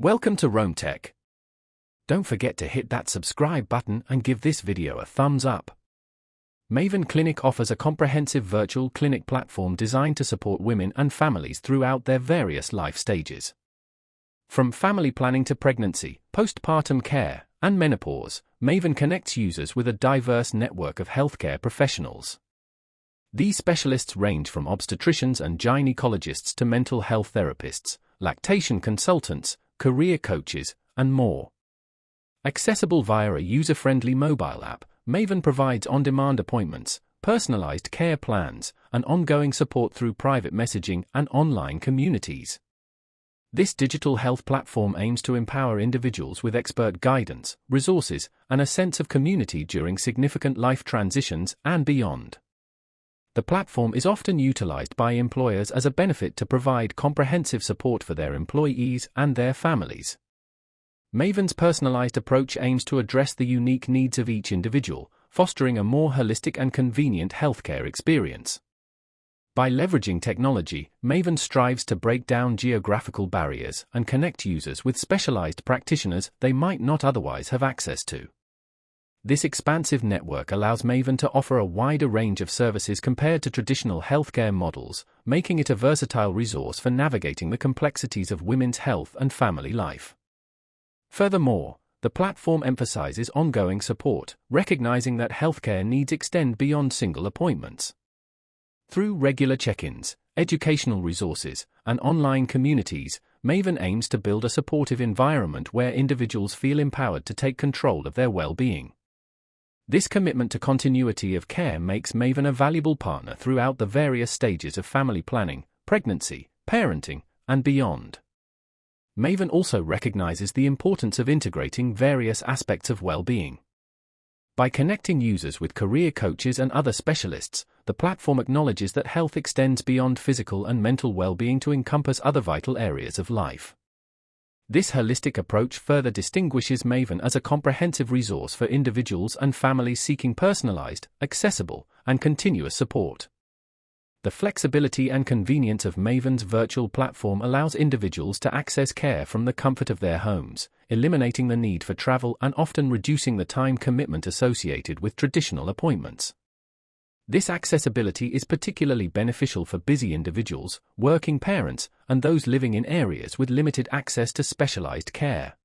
Welcome to Rome Tech. Don't forget to hit that subscribe button and give this video a thumbs up. Maven Clinic offers a comprehensive virtual clinic platform designed to support women and families throughout their various life stages. From family planning to pregnancy, postpartum care, and menopause, Maven connects users with a diverse network of healthcare professionals. These specialists range from obstetricians and gynecologists to mental health therapists, lactation consultants, career coaches, and more. Accessible via a user-friendly mobile app, Maven provides on-demand appointments, personalized care plans, and ongoing support through private messaging and online communities. This digital health platform aims to empower individuals with expert guidance, resources, and a sense of community during significant life transitions and beyond. The platform is often utilized by employers as a benefit to provide comprehensive support for their employees and their families. Maven's personalized approach aims to address the unique needs of each individual, fostering a more holistic and convenient healthcare experience. By leveraging technology, Maven strives to break down geographical barriers and connect users with specialized practitioners they might not otherwise have access to. This expansive network allows Maven to offer a wider range of services compared to traditional healthcare models, making it a versatile resource for navigating the complexities of women's health and family life. Furthermore, the platform emphasizes ongoing support, recognizing that healthcare needs extend beyond single appointments. Through regular check-ins, educational resources, and online communities, Maven aims to build a supportive environment where individuals feel empowered to take control of their well-being. This commitment to continuity of care makes Maven a valuable partner throughout the various stages of family planning, pregnancy, parenting, and beyond. Maven also recognizes the importance of integrating various aspects of well-being. By connecting users with career coaches and other specialists, the platform acknowledges that health extends beyond physical and mental well-being to encompass other vital areas of life. This holistic approach further distinguishes Maven as a comprehensive resource for individuals and families seeking personalized, accessible, and continuous support. The flexibility and convenience of Maven's virtual platform allows individuals to access care from the comfort of their homes, eliminating the need for travel and often reducing the time commitment associated with traditional appointments. This accessibility is particularly beneficial for busy individuals, working parents, and those living in areas with limited access to specialized care.